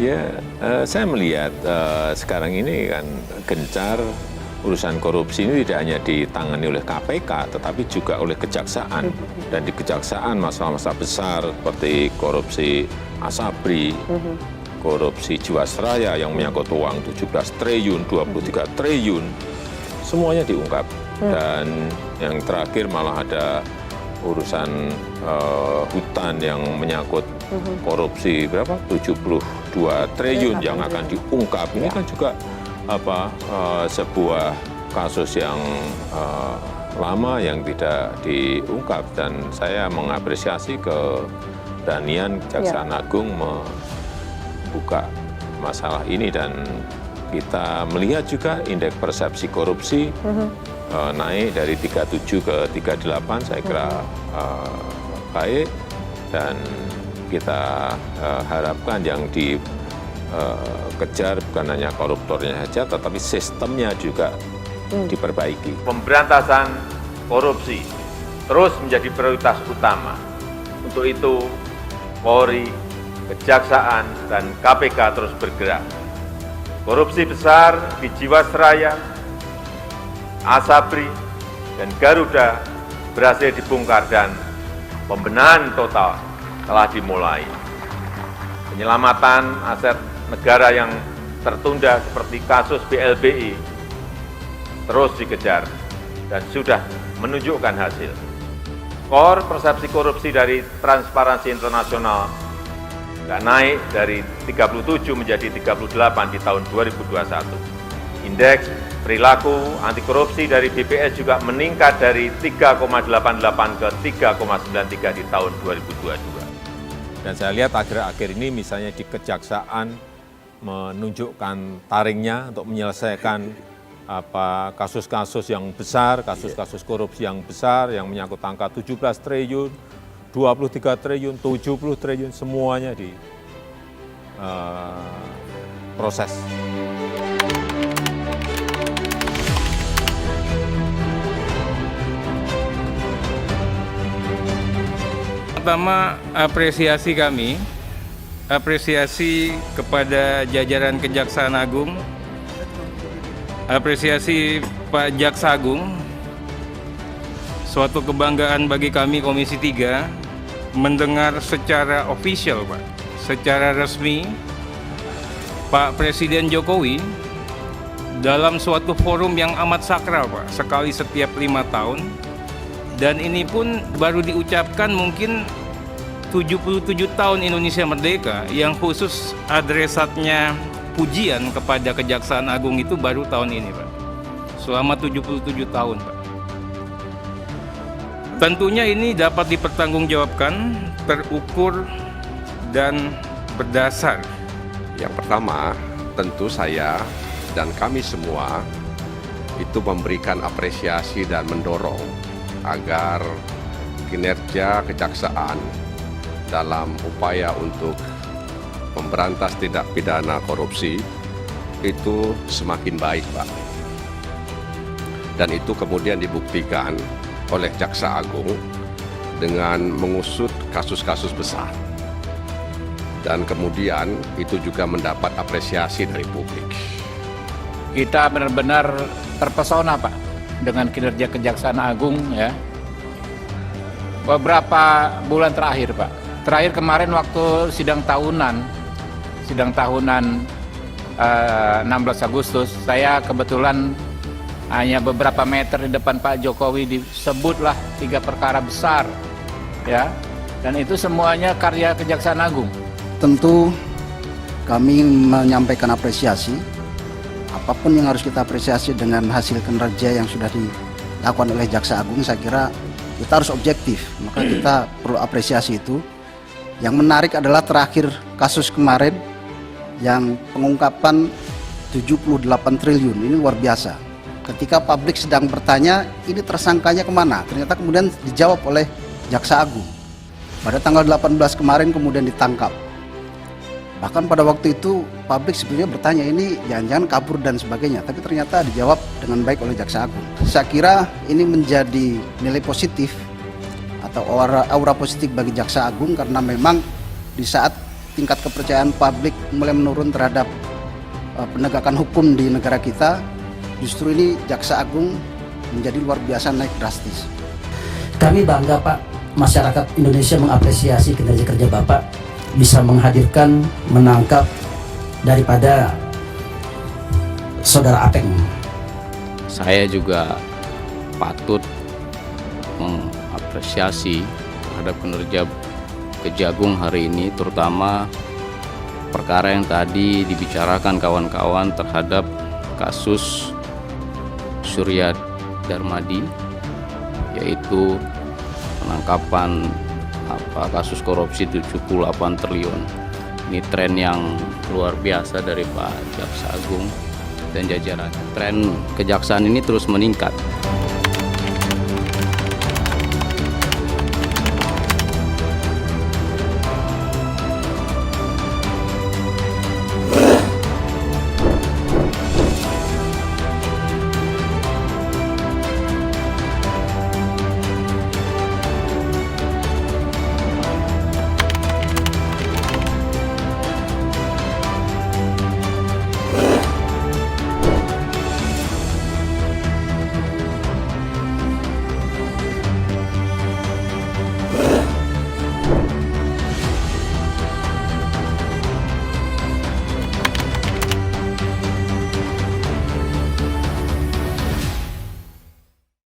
Ya, saya melihat sekarang ini kan gencar urusan korupsi ini tidak hanya ditangani oleh KPK, tetapi juga oleh kejaksaan. Dan di kejaksaan masalah-masalah besar seperti korupsi Asabri, korupsi Jiwasraya yang menyangkut uang 17 triliun, 23 triliun, semuanya diungkap. Dan yang terakhir malah ada urusan hutan yang menyangkut korupsi berapa? 72 triliun yang akan diungkap. Ini kan juga sebuah kasus yang lama yang tidak diungkap, dan saya mengapresiasi keberanian Kejaksaan Agung membuka masalah ini, dan kita melihat juga indeks persepsi korupsi naik dari 37 ke 38, saya kira baik, dan kita harapkan yang dikejar bukan hanya koruptornya saja, tetapi sistemnya juga diperbaiki. Pemberantasan korupsi terus menjadi prioritas utama. Untuk itu, Polri, Kejaksaan, dan KPK terus bergerak. Korupsi besar di Jiwasraya, Asabri, dan Garuda berhasil dibongkar dan pembenahan total telah dimulai. Penyelamatan aset negara yang tertunda seperti kasus BLBI terus dikejar dan sudah menunjukkan hasil. Skor persepsi korupsi dari Transparansi Internasional naik dari 37 menjadi 38 di tahun 2021. Indeks perilaku anti korupsi dari BPS juga meningkat dari 3,88 ke 3,93 di tahun 2022. Dan saya lihat akhir-akhir ini misalnya di Kejaksaan menunjukkan taringnya untuk menyelesaikan kasus-kasus yang besar, kasus-kasus korupsi yang besar yang menyangkut angka 17 triliun, 23 triliun, 70 triliun, semuanya di proses. Pertama, apresiasi kepada jajaran Kejaksaan Agung, apresiasi Pak Jaksa Agung. Suatu kebanggaan bagi kami Komisi 3 mendengar secara official, Pak, secara resmi Pak Presiden Jokowi dalam suatu forum yang amat sakral, Pak, sekali setiap 5 tahun. Dan ini pun baru diucapkan mungkin 77 tahun Indonesia Merdeka, yang khusus adresatnya pujian kepada Kejaksaan Agung itu baru tahun ini, Pak. Selama 77 tahun, Pak. Tentunya ini dapat dipertanggungjawabkan, terukur, dan berdasar. Yang pertama, tentu saya dan kami semua itu memberikan apresiasi dan mendorong agar kinerja kejaksaan dalam upaya untuk memberantas tindak pidana korupsi itu semakin baik, Pak. Dan itu kemudian dibuktikan oleh Jaksa Agung dengan mengusut kasus-kasus besar. Dan kemudian itu juga mendapat apresiasi dari publik. Kita benar-benar terpesona, Pak, dengan kinerja Kejaksaan Agung, ya. Beberapa bulan terakhir, Pak. Terakhir kemarin waktu sidang tahunan 16 Agustus, saya kebetulan hanya beberapa meter di depan Pak Jokowi disebutlah 3 perkara besar, ya. Dan itu semuanya karya Kejaksaan Agung. Tentu kami menyampaikan apresiasi. Apapun yang harus kita apresiasi dengan hasil kinerja yang sudah dilakukan oleh Jaksa Agung, saya kira kita harus objektif. Maka kita perlu apresiasi itu. Yang menarik adalah terakhir kasus kemarin yang pengungkapan 78 triliun. Ini luar biasa. Ketika publik sedang bertanya, ini tersangkanya kemana? Ternyata kemudian dijawab oleh Jaksa Agung. Pada tanggal 18 kemarin kemudian ditangkap. Bahkan pada waktu itu publik sebenarnya bertanya, ini jangan-jangan kabur dan sebagainya. Tapi ternyata dijawab dengan baik oleh Jaksa Agung. Saya kira ini menjadi nilai positif atau aura positif bagi Jaksa Agung, karena memang di saat tingkat kepercayaan publik mulai menurun terhadap penegakan hukum di negara kita, justru ini Jaksa Agung menjadi luar biasa naik drastis. Kami bangga Pak, masyarakat Indonesia mengapresiasi kinerja kerja Bapak bisa menghadirkan, menangkap daripada Saudara Apeng. Saya juga patut mengapresiasi terhadap kinerja Kejagung hari ini, terutama perkara yang tadi dibicarakan kawan-kawan terhadap kasus Surya Darmadi, yaitu penangkapan kasus korupsi 78 triliun. Ini tren yang luar biasa dari Pak Jaksa Agung dan jajaran. Tren kejaksaan ini terus meningkat.